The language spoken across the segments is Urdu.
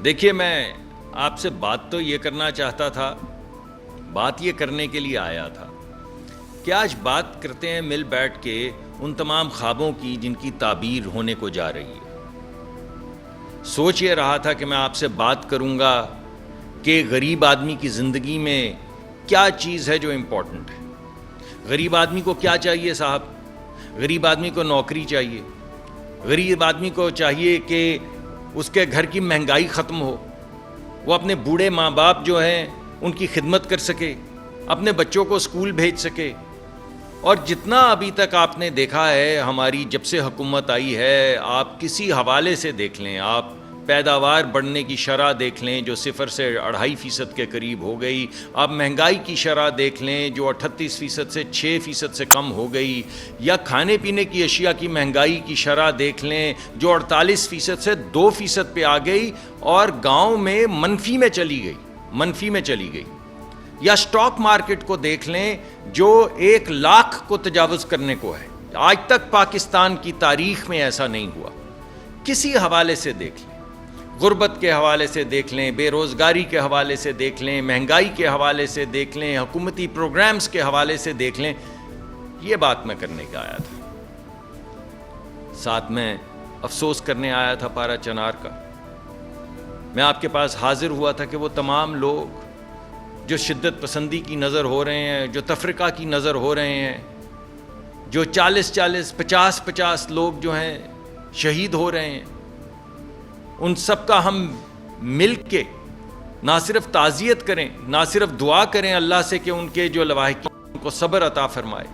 دیکھیے، میں آپ سے بات تو یہ کرنا چاہتا تھا، بات یہ کرنے کے لیے آیا تھا کہ آج بات کرتے ہیں مل بیٹھ کے ان تمام خوابوں کی جن کی تعبیر ہونے کو جا رہی ہے۔ سوچ یہ رہا تھا کہ میں آپ سے بات کروں گا کہ غریب آدمی کی زندگی میں کیا چیز ہے جو امپورٹنٹ ہے۔ غریب آدمی کو کیا چاہیے صاحب؟ غریب آدمی کو نوکری چاہیے، غریب آدمی کو چاہیے کہ اس کے گھر کی مہنگائی ختم ہو، وہ اپنے بوڑھے ماں باپ جو ہیں ان کی خدمت کر سکے، اپنے بچوں کو اسکول بھیج سکے۔ اور جتنا ابھی تک آپ نے دیکھا ہے ہماری جب سے حکومت آئی ہے، آپ کسی حوالے سے دیکھ لیں، آپ پیداوار بڑھنے کی شرح دیکھ لیں جو 0 سے 2.5% کے قریب ہو گئی، آپ مہنگائی کی شرح دیکھ لیں جو 38% سے 6% سے کم ہو گئی، یا کھانے پینے کی اشیاء کی مہنگائی کی شرح دیکھ لیں جو 48% سے 2% پہ آ گئی اور گاؤں میں منفی میں چلی گئی۔ یا سٹاک مارکیٹ کو دیکھ لیں جو 1 لاکھ کو تجاوز کرنے کو ہے۔ آج تک پاکستان کی تاریخ میں ایسا نہیں ہوا۔ کسی حوالے سے دیکھ لیں، غربت کے حوالے سے دیکھ لیں، بے روزگاری کے حوالے سے دیکھ لیں، مہنگائی کے حوالے سے دیکھ لیں، حکومتی پروگرامز کے حوالے سے دیکھ لیں، یہ بات میں کرنے کا آیا تھا۔ ساتھ میں افسوس کرنے آیا تھا پارا چنار کا۔ میں آپ کے پاس حاضر ہوا تھا کہ وہ تمام لوگ جو شدت پسندی کی نظر ہو رہے ہیں، جو تفرقہ کی نظر ہو رہے ہیں، جو 40 50 لوگ جو ہیں شہید ہو رہے ہیں، ان سب کا ہم مل کے نہ صرف تعزیت کریں، نہ صرف دعا کریں اللہ سے کہ ان کے جو لواحقین کو صبر عطا فرمائے،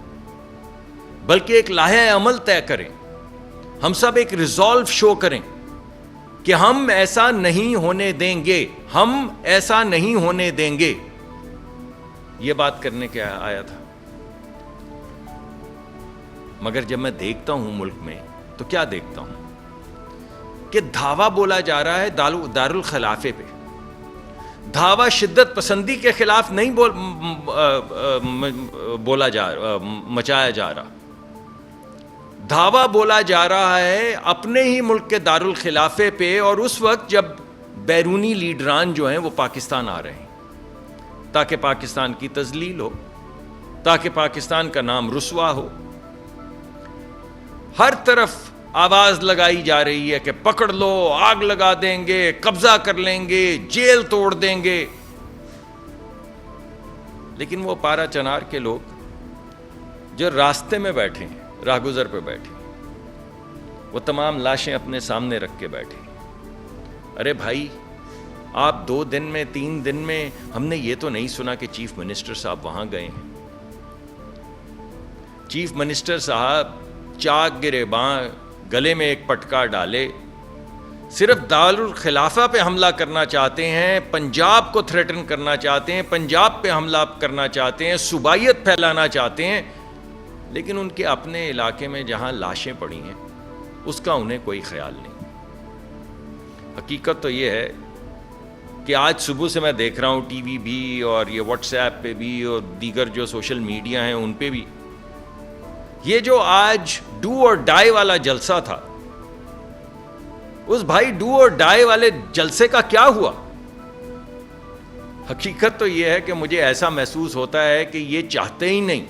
بلکہ ایک لائحہ عمل طے کریں۔ ہم سب ایک ریزالو شو کریں کہ ہم ایسا نہیں ہونے دیں گے، ہم ایسا نہیں ہونے دیں گے۔ یہ بات کرنے کے آیا تھا۔ مگر جب میں دیکھتا ہوں ملک میں تو کیا دیکھتا ہوں کہ دھاوا بولا جا رہا ہے دارالخلافے پہ۔ دھاوا شدت پسندی کے خلاف نہیں مچایا جا رہا، دھاوا بولا جا رہا ہے اپنے ہی ملک کے دارالخلافے پہ، اور اس وقت جب بیرونی لیڈران جو ہیں وہ پاکستان آ رہے ہیں تاکہ پاکستان کی تذلیل ہو، تاکہ پاکستان کا نام رسوا ہو۔ ہر طرف آواز لگائی جا رہی ہے کہ پکڑ لو، آگ لگا دیں گے، قبضہ کر لیں گے، جیل توڑ دیں گے۔ لیکن وہ پارا چنار کے لوگ جو راستے میں بیٹھے ہیں، راہگزر پہ بیٹھے ہیں، وہ تمام لاشیں اپنے سامنے رکھ کے بیٹھے ہیں۔ ارے بھائی، آپ 2 دن میں 3 دن میں ہم نے یہ تو نہیں سنا کہ چیف منسٹر صاحب وہاں گئے ہیں۔ چیف منسٹر صاحب چاک گریباں، گلے میں ایک پٹکا ڈالے، صرف دارالخلافہ پہ حملہ کرنا چاہتے ہیں، پنجاب کو تھریٹن کرنا چاہتے ہیں، پنجاب پہ حملہ کرنا چاہتے ہیں، صوبائیت پھیلانا چاہتے ہیں، لیکن ان کے اپنے علاقے میں جہاں لاشیں پڑی ہیں اس کا انہیں کوئی خیال نہیں۔ حقیقت تو یہ ہے کہ آج صبح سے میں دیکھ رہا ہوں ٹی وی بھی اور یہ واٹس ایپ پہ بھی اور دیگر جو سوشل میڈیا ہیں ان پہ بھی، یہ جو آج ڈو اور ڈائی والا جلسہ تھا، اس بھائی ڈو اور ڈائی والے جلسے کا کیا ہوا؟ حقیقت تو یہ ہے کہ مجھے ایسا محسوس ہوتا ہے کہ یہ چاہتے ہی نہیں،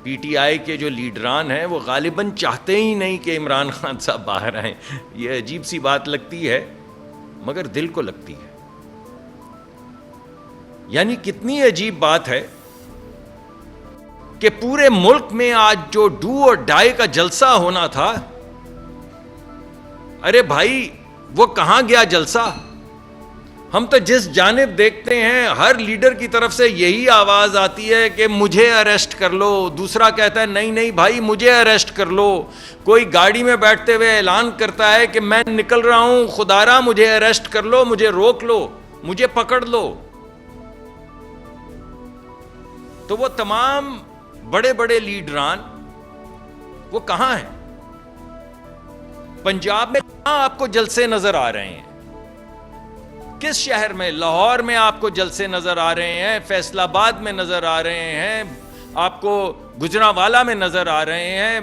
پی ٹی آئی کے جو لیڈران ہیں وہ غالباً چاہتے ہی نہیں کہ عمران خان صاحب باہر آئیں۔ یہ عجیب سی بات لگتی ہے مگر دل کو لگتی ہے۔ یعنی کتنی عجیب بات ہے کہ پورے ملک میں آج جو ڈو اور ڈائی کا جلسہ ہونا تھا، ارے بھائی وہ کہاں گیا جلسہ؟ ہم تو جس جانب دیکھتے ہیں ہر لیڈر کی طرف سے یہی آواز آتی ہے کہ مجھے اریسٹ کر لو، دوسرا کہتا ہے نہیں بھائی مجھے اریسٹ کر لو، کوئی گاڑی میں بیٹھتے ہوئے اعلان کرتا ہے کہ میں نکل رہا ہوں، خدارا مجھے اریسٹ کر لو، مجھے روک لو، مجھے پکڑ لو۔ تو وہ تمام بڑے بڑے لیڈران وہ کہاں ہیں؟ پنجاب میں کہاں آپ کو جلسے نظر آ رہے ہیں؟ کس شہر میں؟ لاہور میں آپ کو جلسے نظر آ رہے ہیں، فیصل آباد میں نظر آ رہے ہیں، آپ کو گجرانوالہ میں نظر آ رہے ہیں،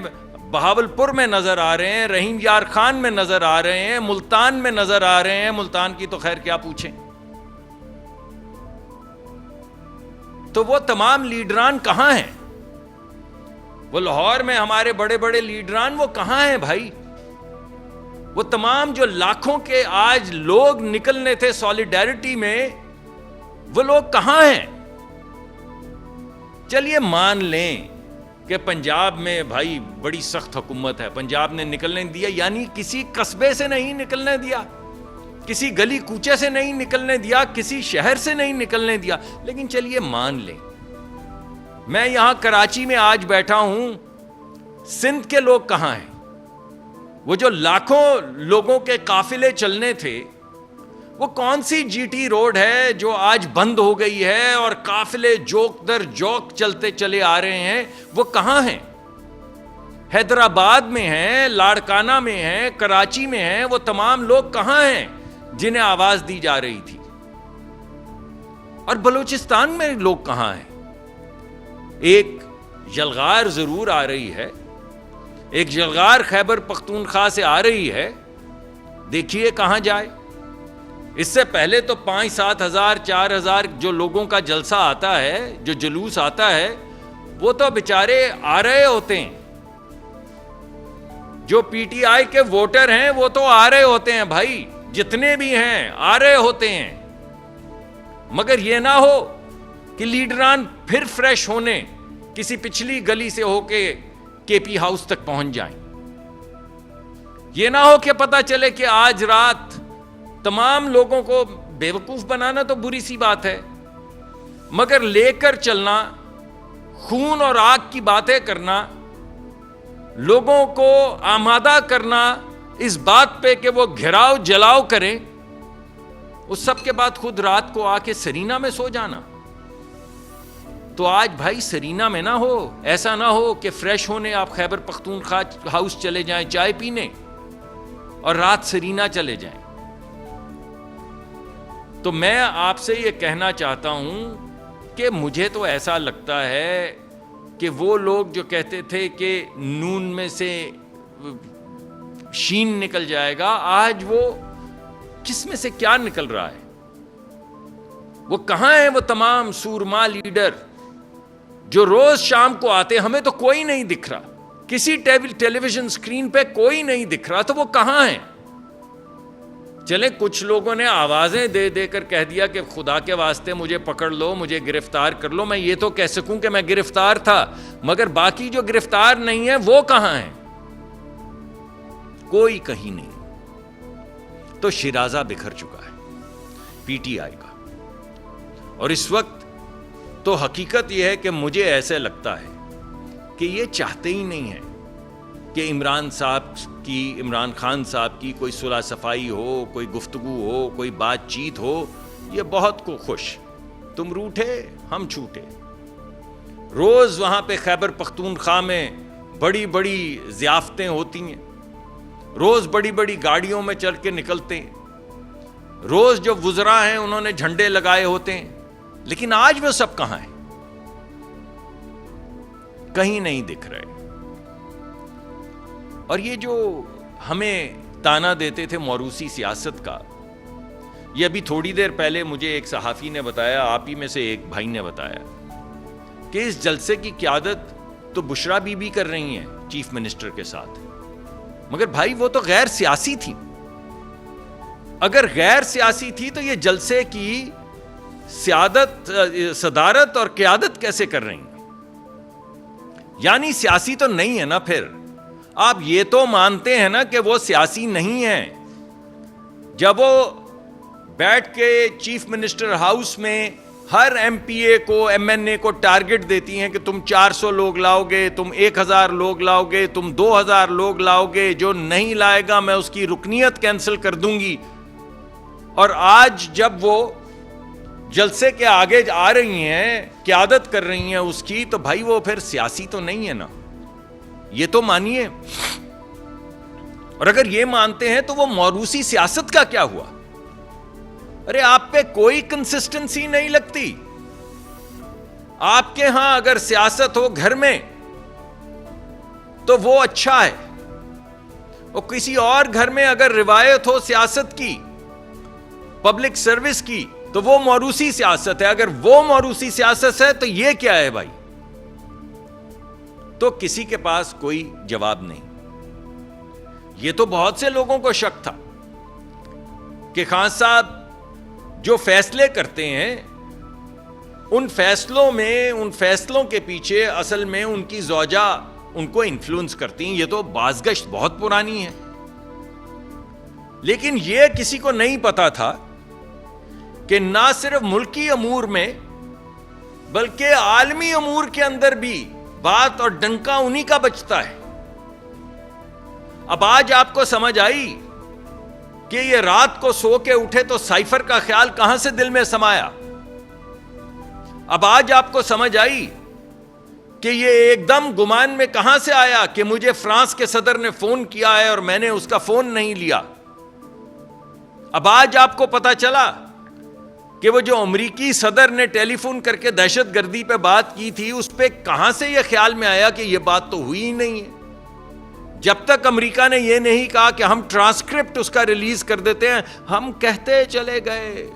بہاولپور میں نظر آ رہے ہیں, رحیم یار خان میں نظر آ رہے ہیں, ملتان میں نظر آ رہے ہیں. ملتان کی تو خیر کیا پوچھیں. تو وہ تمام لیڈران کہاں ہیں؟ وہ لاہور میں ہمارے بڑے بڑے لیڈران وہ کہاں ہیں بھائی؟ وہ تمام جو لاکھوں کے آج لوگ نکلنے تھے سولیڈیرٹی میں, وہ لوگ کہاں ہیں؟ چلیے مان لیں کہ پنجاب میں بھائی بڑی سخت حکومت ہے, پنجاب نے نکلنے دیا, یعنی کسی قصبے سے نہیں نکلنے دیا, کسی گلی کوچے سے نہیں نکلنے دیا, کسی شہر سے نہیں نکلنے دیا. لیکن چلیے مان لیں, میں یہاں کراچی میں آج بیٹھا ہوں, سندھ کے لوگ کہاں ہیں؟ وہ جو لاکھوں لوگوں کے قافلے چلنے تھے, وہ کون سی جی ٹی روڈ ہے جو آج بند ہو گئی ہے اور قافلے جوک در جوک چلتے چلے آ رہے ہیں؟ وہ کہاں ہیں؟ حیدرآباد میں ہیں, لاڑکانہ میں ہیں, کراچی میں ہیں. وہ تمام لوگ کہاں ہیں جنہیں آواز دی جا رہی تھی؟ اور بلوچستان میں لوگ کہاں ہیں؟ ایک یلغار ضرور آ رہی ہے, ایک یلغار خیبر پختونخوا سے آ رہی ہے, دیکھیے کہاں جائے. اس سے پہلے تو 5-7 ہزار 4 ہزار جو لوگوں کا جلسہ آتا ہے, جو جلوس آتا ہے, وہ تو بیچارے آ رہے ہوتے ہیں. جو پی ٹی آئی کے ووٹر ہیں وہ تو آ رہے ہوتے ہیں بھائی, جتنے بھی ہیں آ رہے ہوتے ہیں. مگر یہ نہ ہو کہ لیڈران پھر فریش ہونے کسی پچھلی گلی سے ہو کے پی ہاؤس تک پہنچ جائیں. یہ نہ ہو کہ پتہ چلے کہ آج رات تمام لوگوں کو بیوقوف بنانا تو بری سی بات ہے, مگر لے کر چلنا, خون اور آگ کی باتیں کرنا, لوگوں کو آمادہ کرنا اس بات پہ کہ وہ گھراؤ جلاؤ کریں, اس سب کے بعد خود رات کو آ کے سرینا میں سو جانا. تو آج بھائی سرینا میں نہ ہو, ایسا نہ ہو کہ فریش ہونے آپ خیبر پختونخوا ہاؤس چلے جائیں چائے پینے اور رات سرینا چلے جائیں. تو میں آپ سے یہ کہنا چاہتا ہوں کہ مجھے تو ایسا لگتا ہے کہ وہ لوگ جو کہتے تھے کہ نون میں سے شین نکل جائے گا, آج وہ کس میں سے کیا نکل رہا ہے؟ وہ کہاں ہیں وہ تمام سورما لیڈر جو روز شام کو آتے؟ ہمیں تو کوئی نہیں دکھ رہا, کسی ٹیلی ویژن سکرین پہ کوئی نہیں دکھ رہا. تو وہ کہاں ہیں؟ چلیں کچھ لوگوں نے آوازیں دے دے کر کہہ دیا کہ خدا کے واسطے مجھے پکڑ لو, مجھے گرفتار کر لو. میں یہ تو کہہ سکوں کہ میں گرفتار تھا, مگر باقی جو گرفتار نہیں ہیں وہ کہاں ہیں؟ کوئی کہیں نہیں. تو شیرازہ بکھر چکا ہے پی ٹی آئی کا. اور اس وقت تو حقیقت یہ ہے کہ مجھے ایسے لگتا ہے کہ یہ چاہتے ہی نہیں ہیں کہ عمران خان صاحب کی کوئی صلح صفائی ہو, کوئی گفتگو ہو, کوئی بات چیت ہو. یہ بہت کو خوش, تم روٹھے ہم چھوٹے. روز وہاں پہ خیبر پختونخوا میں بڑی بڑی ضیافتیں ہوتی ہیں, روز بڑی بڑی گاڑیوں میں چل کے نکلتے ہیں, روز جو وزراء ہیں انہوں نے جھنڈے لگائے ہوتے ہیں. لیکن آج وہ سب کہاں ہیں؟ کہیں نہیں دکھ رہے. اور یہ جو ہمیں تانا دیتے تھے موروثی سیاست کا, یہ ابھی تھوڑی دیر پہلے مجھے ایک صحافی نے بتایا, آپ ہی میں سے ایک بھائی نے بتایا کہ اس جلسے کی قیادت تو بشرا بی بی کر رہی ہیں چیف منسٹر کے ساتھ. مگر بھائی وہ تو غیر سیاسی تھی. اگر غیر سیاسی تھی تو یہ جلسے کی صدارت اور قیادت کیسے کر رہی ہیں؟ یعنی سیاسی تو نہیں ہے نا. پھر آپ یہ تو مانتے ہیں نا کہ وہ سیاسی نہیں ہیں. جب وہ بیٹھ کے چیف منسٹر ہاؤس میں ہر ایم پی اے کو, ایم این اے کو ٹارگٹ دیتی ہیں کہ تم 400 لوگ لاؤ گے, تم 1000 لوگ لاؤ گے, تم 2000 لوگ لاؤ گے, جو نہیں لائے گا میں اس کی رکنیت کینسل کر دوں گی. اور آج جب وہ جلسے کے آگے آ رہی ہیں, قیادت کر رہی ہیں اس کی, تو بھائی وہ پھر سیاسی تو نہیں ہے نا. یہ تو مانیے. اور اگر یہ مانتے ہیں تو وہ موروثی سیاست کا کیا ہوا؟ ارے آپ پہ کوئی کنسسٹنسی نہیں لگتی. آپ کے ہاں اگر سیاست ہو گھر میں تو وہ اچھا ہے. اور کسی اور گھر میں اگر روایت ہو سیاست کی, پبلک سروس کی, تو وہ موروثی سیاست ہے. اگر وہ موروثی سیاست ہے تو یہ کیا ہے بھائی؟ تو کسی کے پاس کوئی جواب نہیں. یہ تو بہت سے لوگوں کو شک تھا کہ خان صاحب جو فیصلے کرتے ہیں ان فیصلوں کے پیچھے اصل میں ان کی زوجہ ان کو انفلوئنس کرتی ہیں. یہ تو بازگشت بہت پرانی ہے. لیکن یہ کسی کو نہیں پتا تھا کہ نہ صرف ملکی امور میں بلکہ عالمی امور کے اندر بھی بات اور ڈنکا انہی کا بچتا ہے. اب آج آپ کو سمجھ آئی کہ یہ رات کو سو کے اٹھے تو سائفر کا خیال کہاں سے دل میں سمایا. اب آج آپ کو سمجھ آئی کہ یہ ایک دم گمان میں کہاں سے آیا کہ مجھے فرانس کے صدر نے فون کیا ہے اور میں نے اس کا فون نہیں لیا. اب آج آپ کو پتا چلا کہ وہ جو امریکی صدر نے ٹیلی فون کر کے دہشت گردی پہ بات کی تھی اس پہ کہاں سے یہ خیال میں آیا کہ یہ بات تو ہوئی ہی نہیں ہے. جب تک امریکہ نے یہ نہیں کہا کہ ہم ٹرانسکرپٹ اس کا ریلیز کر دیتے ہیں, ہم کہتے چلے گئے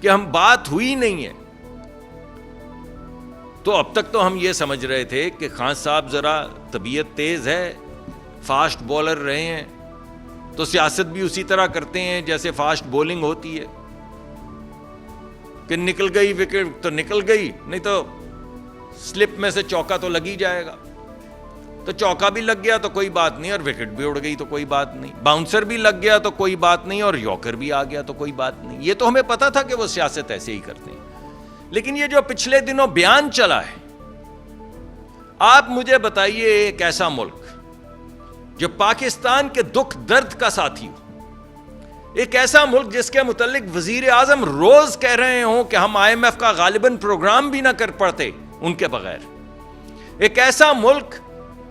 کہ ہم بات ہوئی نہیں ہے. تو اب تک تو ہم یہ سمجھ رہے تھے کہ خان صاحب ذرا طبیعت تیز ہے, فاسٹ بولر رہے ہیں, تو سیاست بھی اسی طرح کرتے ہیں جیسے فاسٹ بولنگ ہوتی ہے کہ نکل گئی وکٹ تو نکل گئی, نہیں تو سلپ میں سے چوکا تو لگ ہی جائے گا. تو چوکا بھی لگ گیا تو کوئی بات نہیں, اور وکٹ بھی اڑ گئی تو کوئی بات نہیں, باؤنسر بھی لگ گیا تو کوئی بات نہیں, اور یارکر بھی آ گیا تو کوئی بات نہیں. یہ تو ہمیں پتا تھا کہ وہ سیاست ایسے ہی کرتے ہیں. لیکن یہ جو پچھلے دنوں بیان چلا ہے, آپ مجھے بتائیے ایک ایسا ملک جو پاکستان کے دکھ درد کا ساتھی ہو, ایک ایسا ملک جس کے متعلق وزیر اعظم روز کہہ رہے ہوں کہ ہم آئی ایم ایف کا غالباً پروگرام بھی نہ کر پاتے ان کے بغیر, ایک ایسا ملک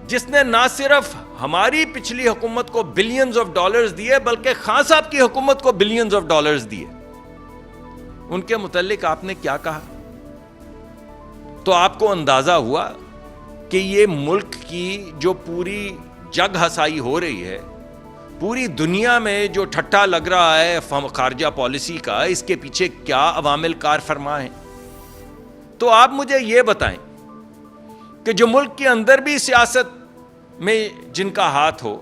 جس نے نہ صرف ہماری پچھلی حکومت کو بلینز آف ڈالرز دیے بلکہ خان صاحب کی حکومت کو بلینز آف ڈالرز دیے, ان کے متعلق آپ نے کیا کہا؟ تو آپ کو اندازہ ہوا کہ یہ ملک کی جو پوری جگ ہسائی ہو رہی ہے, پوری دنیا میں جو ٹھٹا لگ رہا ہے خارجہ پالیسی کا, اس کے پیچھے کیا عوامل کار فرما ہیں. تو آپ مجھے یہ بتائیں کہ جو ملک کے اندر بھی سیاست میں جن کا ہاتھ ہو,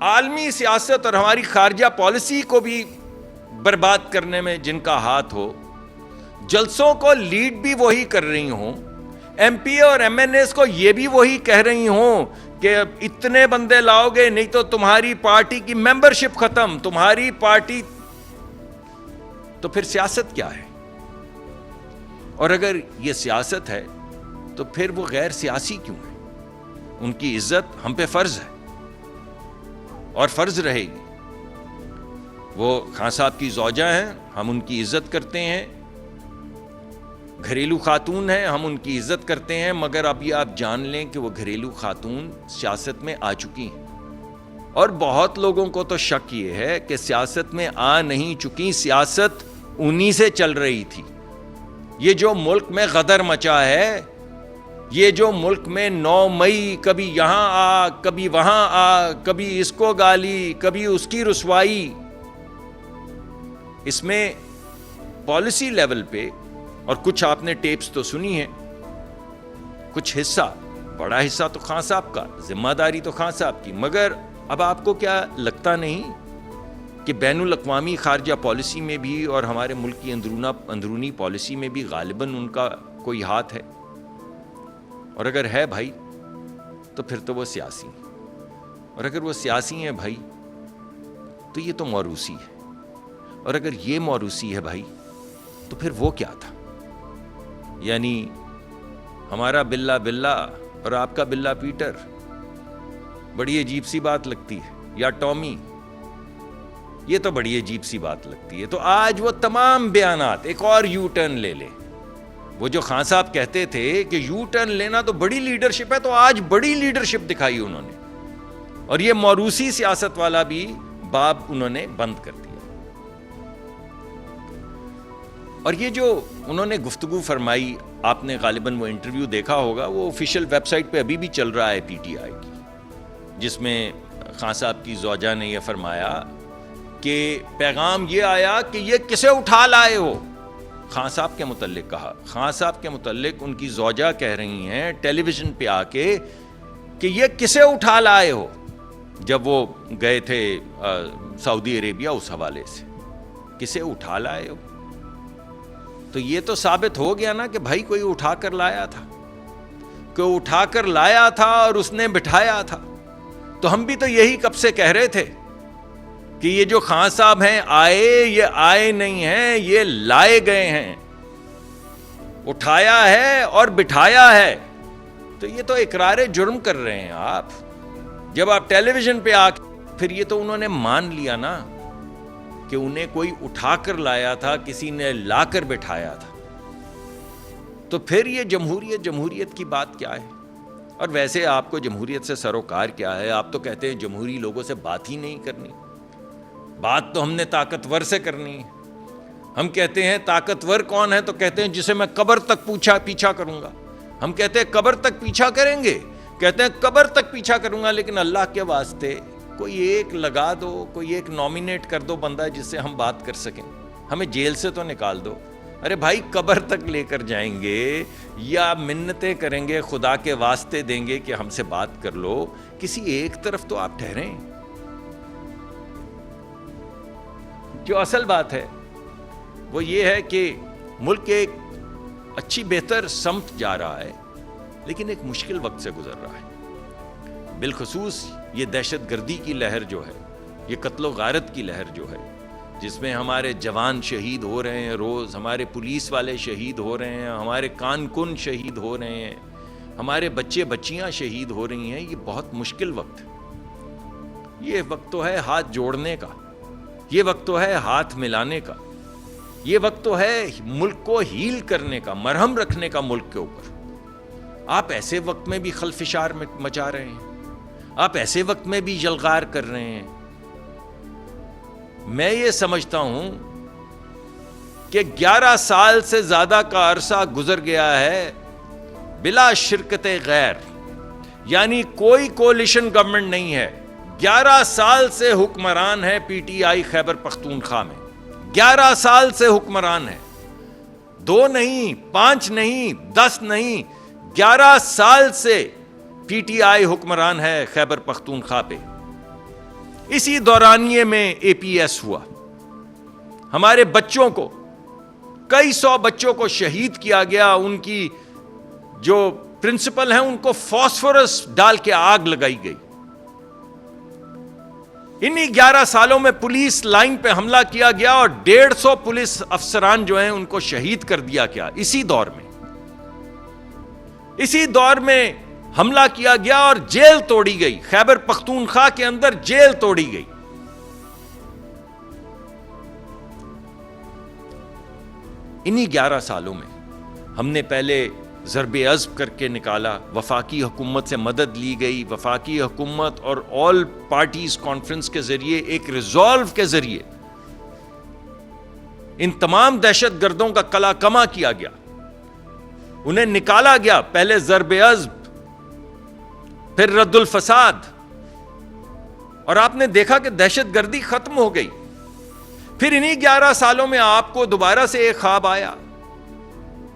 عالمی سیاست اور ہماری خارجہ پالیسی کو بھی برباد کرنے میں جن کا ہاتھ ہو, جلسوں کو لیڈ بھی وہی کر رہی ہوں, ایم پی اور ایم این ایز کو یہ بھی وہی کہہ رہی ہوں کہ اتنے بندے لاؤ گے نہیں تو تمہاری پارٹی کی ممبرشپ ختم, تمہاری پارٹی, تو پھر سیاست کیا ہے؟ اور اگر یہ سیاست ہے تو پھر وہ غیر سیاسی کیوں ہے؟ ان کی عزت ہم پہ فرض ہے اور فرض رہے گی. وہ خان صاحب کی زوجہ ہیں, ہم ان کی عزت کرتے ہیں, گھریلو خاتون ہیں, ہم ان کی عزت کرتے ہیں, مگر اب یہ آپ جان لیں کہ وہ گھریلو خاتون سیاست میں آ چکی ہیں. اور بہت لوگوں کو تو شک یہ ہے کہ سیاست میں آ نہیں چکی, سیاست انہی سے چل رہی تھی. یہ جو ملک میں غدر مچا ہے, یہ جو ملک میں 9 مئی کبھی یہاں آ کبھی وہاں آ, کبھی اس کو گالی کبھی اس کی رسوائی, اس میں پالیسی لیول پہ, اور کچھ آپ نے ٹیپس تو سنی ہیں, کچھ حصہ, بڑا حصہ تو خان صاحب کا, ذمہ داری تو خان صاحب کی, مگر اب آپ کو کیا لگتا نہیں کہ بین الاقوامی خارجہ پالیسی میں بھی اور ہمارے ملک کی اندرونی پالیسی میں بھی غالباً ان کا کوئی ہاتھ ہے؟ اور اگر ہے بھائی تو پھر تو وہ سیاسی ہیں, اور اگر وہ سیاسی ہیں بھائی تو یہ تو موروثی ہے, اور اگر یہ موروثی ہے بھائی تو پھر وہ کیا تھا؟ یعنی ہمارا بلا بلا اور آپ کا بلا پیٹر, بڑی عجیب سی بات لگتی ہے, یا ٹامی, یہ تو بڑی عجیب سی بات لگتی ہے. تو آج وہ تمام بیانات ایک اور یو ٹرن لے لے. وہ جو خان صاحب کہتے تھے کہ یو ٹرن لینا تو بڑی لیڈرشپ ہے, تو آج بڑی لیڈرشپ دکھائی انہوں نے, اور یہ موروثی سیاست والا بھی باب انہوں نے بند کر دیا. اور یہ جو انہوں نے گفتگو فرمائی آپ نے غالباً وہ انٹرویو دیکھا ہوگا, وہ آفیشیل ویب سائٹ پہ ابھی بھی چل رہا ہے پی ٹی آئی کی, جس میں خان صاحب کی زوجہ نے یہ فرمایا کہ پیغام یہ آیا کہ یہ کسے اٹھا لائے ہو. خان صاحب کے متعلق کہا, خان صاحب کے متعلق ان کی زوجہ کہہ رہی ہیں ٹیلی ویژن پہ آ کے کہ یہ کسے اٹھا لائے ہو, جب وہ گئے تھے سعودی عربیہ اس حوالے سے, کسے اٹھا لائے ہو. تو یہ تو ثابت ہو گیا نا کہ بھائی کوئی اٹھا کر لایا تھا, کوئی اٹھا کر لایا تھا اور اس نے بٹھایا تھا. تو ہم بھی تو یہی کب سے کہہ رہے تھے کہ یہ جو خان صاحب ہیں آئے, یہ آئے نہیں ہیں, یہ لائے گئے ہیں, اٹھایا ہے اور بٹھایا ہے. تو یہ تو اقرار جرم کر رہے ہیں آپ. جب آپ ٹیلی ویژن پہ آ پھر یہ تو انہوں نے مان لیا نا کہ انہیں کوئی اٹھا کر لایا تھا, کسی نے لا کر بٹھایا تھا. تو پھر یہ جمہوریت کی بات کیا ہے؟ اور ویسے آپ کو جمہوریت سے سروکار کیا ہے؟ آپ تو کہتے ہیں جمہوری لوگوں سے بات ہی نہیں کرنی, بات تو ہم نے طاقتور سے کرنی ہے. ہم کہتے ہیں طاقتور کون ہے؟ تو کہتے ہیں جسے میں قبر تک پیچھا کروں گا. ہم کہتے ہیں قبر تک پیچھا کریں گے, کہتے ہیں قبر تک پیچھا کروں گا, لیکن اللہ کے واسطے کوئی ایک لگا دو, کوئی ایک نامینیٹ کر دو بندہ جس سے ہم بات کر سکیں, ہمیں جیل سے تو نکال دو. ارے بھائی قبر تک لے کر جائیں گے یا منتیں کریں گے, خدا کے واسطے دیں گے کہ ہم سے بات کر لو, کسی ایک طرف تو آپ ٹھہریں. جو اصل بات ہے وہ یہ ہے کہ ملک ایک اچھی بہتر سمت جا رہا ہے, لیکن ایک مشکل وقت سے گزر رہا ہے. بالخصوص یہ دہشت گردی کی لہر جو ہے, یہ قتل و غارت کی لہر جو ہے, جس میں ہمارے جوان شہید ہو رہے ہیں روز, ہمارے پولیس والے شہید ہو رہے ہیں, ہمارے کارکن شہید ہو رہے ہیں, ہمارے بچے بچیاں شہید ہو رہی ہیں. یہ بہت مشکل وقت ہے. یہ وقت تو ہے ہاتھ جوڑنے کا, یہ وقت تو ہے ہاتھ ملانے کا, یہ وقت تو ہے ملک کو ہیل کرنے کا, مرہم رکھنے کا ملک کے اوپر. آپ ایسے وقت میں بھی خلفشار مچا رہے ہیں, آپ ایسے وقت میں بھی یلغار کر رہے ہیں. میں یہ سمجھتا ہوں کہ 11 سال سے زیادہ کا عرصہ گزر گیا ہے بلا شرکت غیر, یعنی کوئی کولیشن گورنمنٹ نہیں ہے. 11 سال سے حکمران ہے پی ٹی آئی خیبر پختونخوا میں, 11 سال سے حکمران ہے. 2 نہیں, 5 نہیں, 10 نہیں, 11 سال سے پی ٹی آئی حکمران ہے خیبر پختونخوا پہ. اسی دورانیے میں اے پی ایس ہوا, ہمارے بچوں کو, کئی 100 بچوں کو شہید کیا گیا. ان کی جو پرنسپل ہیں ان کو فاسفورس ڈال کے آگ لگائی گئی. انہی 11 سالوں میں پولیس لائن پہ حملہ کیا گیا اور 150 پولیس افسران جو ہیں ان کو شہید کر دیا گیا. اسی دور میں حملہ کیا گیا اور جیل توڑی گئی, خیبر پختونخوا کے اندر جیل توڑی گئی. انہی 11 سالوں میں ہم نے پہلے ضرب عضب کر کے نکالا, وفاقی حکومت سے مدد لی گئی, وفاقی حکومت اور آل پارٹیز کانفرنس کے ذریعے ایک ریزالو کے ذریعے ان تمام دہشت گردوں کا کلا کما کیا گیا, انہیں نکالا گیا. پہلے ضرب عضب, پھر رد الفساد, اور آپ نے دیکھا کہ دہشت گردی ختم ہو گئی. پھر انہی 11 سالوں میں آپ کو دوبارہ سے ایک خواب آیا,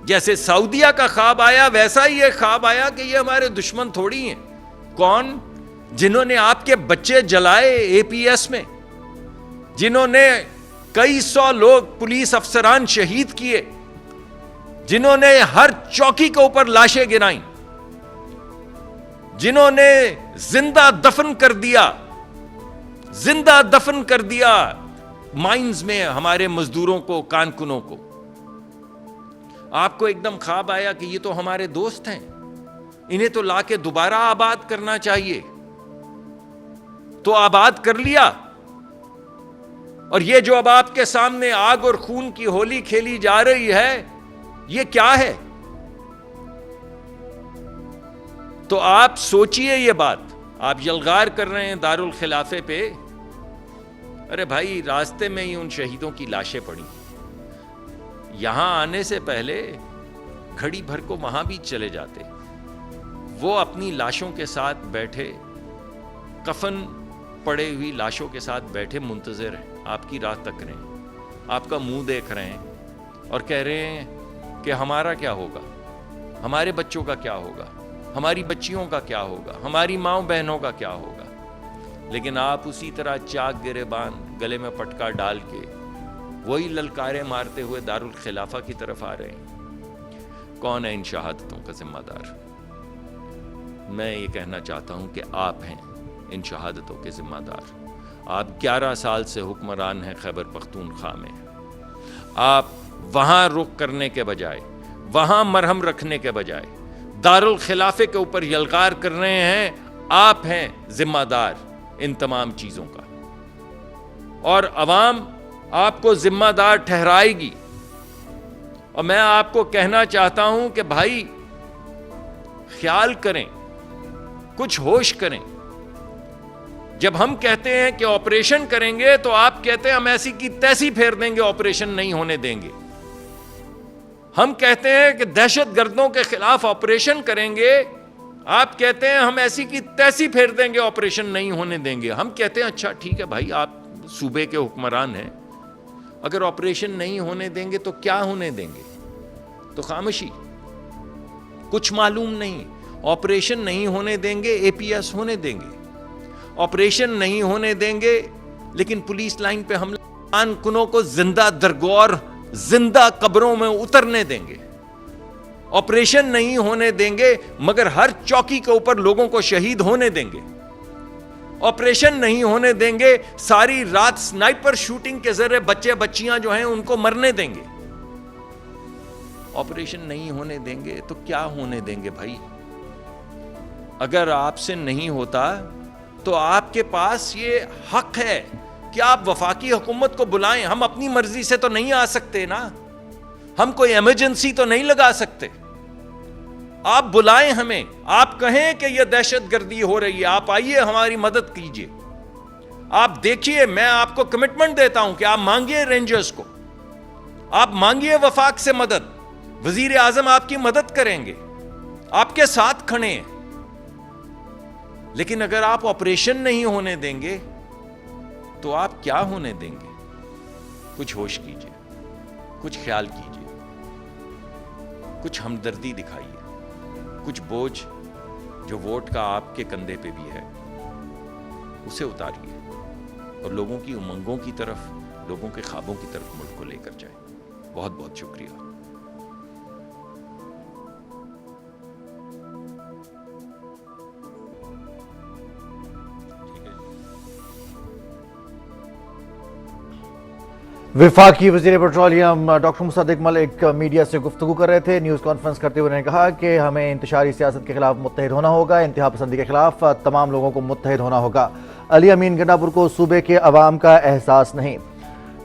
جیسے سعودیہ کا خواب آیا ویسا ہی ایک خواب آیا کہ یہ ہمارے دشمن تھوڑی ہیں. کون؟ جنہوں نے آپ کے بچے جلائے اے پی ایس میں, جنہوں نے کئی 100 لوگ پولیس افسران شہید کیے, جنہوں نے ہر چوکی کے اوپر لاشیں گرائیں, جنہوں نے زندہ دفن کر دیا مائنز میں ہمارے مزدوروں کو, کارکنوں کو. آپ کو ایک دم خواب آیا کہ یہ تو ہمارے دوست ہیں, انہیں تو لا کے دوبارہ آباد کرنا چاہیے. تو آباد کر لیا, اور یہ جو اب آپ کے سامنے آگ اور خون کی ہولی کھیلی جا رہی ہے, یہ کیا ہے؟ تو آپ سوچئے یہ بات. آپ یلغار کر رہے ہیں دارالخلافے پہ. ارے بھائی, راستے میں ہی ان شہیدوں کی لاشیں پڑی. یہاں آنے سے پہلے گھڑی بھر کو وہاں بھی چلے جاتے. وہ اپنی لاشوں کے ساتھ بیٹھے, کفن پڑے ہوئی لاشوں کے ساتھ بیٹھے منتظر ہیں, آپ کی رات تک رہے ہیں, آپ کا منہ دیکھ رہے ہیں اور کہہ رہے ہیں کہ ہمارا کیا ہوگا, ہمارے بچوں کا کیا ہوگا, ہماری بچیوں کا کیا ہوگا, ہماری ماؤں بہنوں کا کیا ہوگا. لیکن آپ اسی طرح چاک گریبان گلے میں پٹکا ڈال کے وہی للکارے مارتے ہوئے دارالخلافہ کی طرف آ رہے ہیں. کون ہے ان شہادتوں کا ذمہ دار؟ میں یہ کہنا چاہتا ہوں کہ آپ ہیں ان شہادتوں کے ذمہ دار. آپ 11 سال سے حکمران ہیں خیبر پختونخوا میں. آپ وہاں رخ کرنے کے بجائے, وہاں مرہم رکھنے کے بجائے دارالخلافے کے اوپر یلغار کر رہے ہیں. آپ ہیں ذمہ دار ان تمام چیزوں کا, اور عوام آپ کو ذمہ دار ٹھہرائے گی. اور میں آپ کو کہنا چاہتا ہوں کہ بھائی خیال کریں, کچھ ہوش کریں. جب ہم کہتے ہیں کہ آپریشن کریں گے تو آپ کہتے ہیں ہم ایسی کی تیسی پھیر دیں گے, آپریشن نہیں ہونے دیں گے. ہم کہتے ہیں کہ دہشت گردوں کے خلاف آپریشن کریں گے, آپ کہتے ہیں ہم ایسی کی تیسی پھیر دیں گے, آپریشن نہیں ہونے دیں گے. ہم کہتے ہیں اچھا ٹھیک ہے بھائی, آپ صوبے کے حکمران ہیں, اگر آپریشن نہیں ہونے دیں گے تو کیا ہونے دیں گے؟ تو خاموشی, کچھ معلوم نہیں. آپریشن نہیں ہونے دیں گے, اے پی ایس ہونے دیں گے. آپریشن نہیں ہونے دیں گے لیکن پولیس لائن پہ حملہ آن کنوں کو زندہ درگور, زندہ قبروں میں اترنے دیں گے. آپریشن نہیں ہونے دیں گے مگر ہر چوکی کے اوپر لوگوں کو شہید ہونے دیں گے. آپریشن نہیں ہونے دیں گے ساری رات سنائپر شوٹنگ کے ذریعے بچے بچیاں جو ہیں ان کو مرنے دیں گے. آپریشن نہیں ہونے دیں گے تو کیا ہونے دیں گے بھائی؟ اگر آپ سے نہیں ہوتا تو آپ کے پاس یہ حق ہے کہ آپ وفاقی حکومت کو بلائیں. ہم اپنی مرضی سے تو نہیں آ سکتے نا, ہم کوئی ایمرجنسی تو نہیں لگا سکتے. آپ بلائیں ہمیں, آپ کہیں کہ یہ دہشت گردی ہو رہی ہے, آپ آئیے ہماری مدد کیجئے. آپ دیکھیے, میں آپ کو کمٹمنٹ دیتا ہوں کہ آپ مانگیے رینجرز کو, آپ مانگیے وفاق سے مدد. وزیر اعظم آپ کی مدد کریں گے, آپ کے ساتھ کھڑے ہیں. لیکن اگر آپ آپریشن نہیں ہونے دیں گے تو آپ کیا ہونے دیں گے؟ کچھ ہوش کیجئے, کچھ خیال کیجئے, کچھ ہمدردی دکھائیے. کچھ بوجھ جو ووٹ کا آپ کے کندھے پہ بھی ہے اسے اتاریے اور لوگوں کی امنگوں کی طرف, لوگوں کے خوابوں کی طرف ملک کو لے کر جائیں. بہت بہت شکریہ. وفاقی وزیر پیٹرولیم ڈاکٹر مصدق ملک میڈیا سے گفتگو کر رہے تھے. نیوز کانفرنس کرتے ہوئے انہوں نے کہا کہ ہمیں انتشاری سیاست کے خلاف متحد ہونا ہوگا, انتہا پسندی کے خلاف تمام لوگوں کو متحد ہونا ہوگا. علی امین گنڈاپور کو صوبے کے عوام کا احساس نہیں,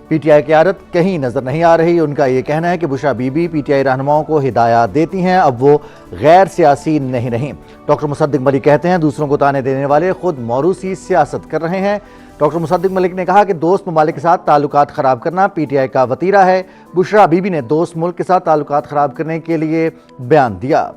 پی ٹی آئی قیادت کہیں نظر نہیں آ رہی. ان کا یہ کہنا ہے کہ Bushra Bibi P T I رہنماؤں کو ہدایات دیتی ہیں, اب وہ غیر سیاسی نہیں رہیں. ڈاکٹر مصدق ملک کہتے ہیں دوسروں کو تانے دینے والے خود موروثی سیاست کر رہے ہیں. ڈاکٹر مصدق ملک نے کہا کہ دوست ممالک کے ساتھ تعلقات خراب کرنا پی ٹی آئی کا وتیرہ ہے. بشرا بی بی نے دوست ملک کے ساتھ تعلقات خراب کرنے کے لیے بیان دیا.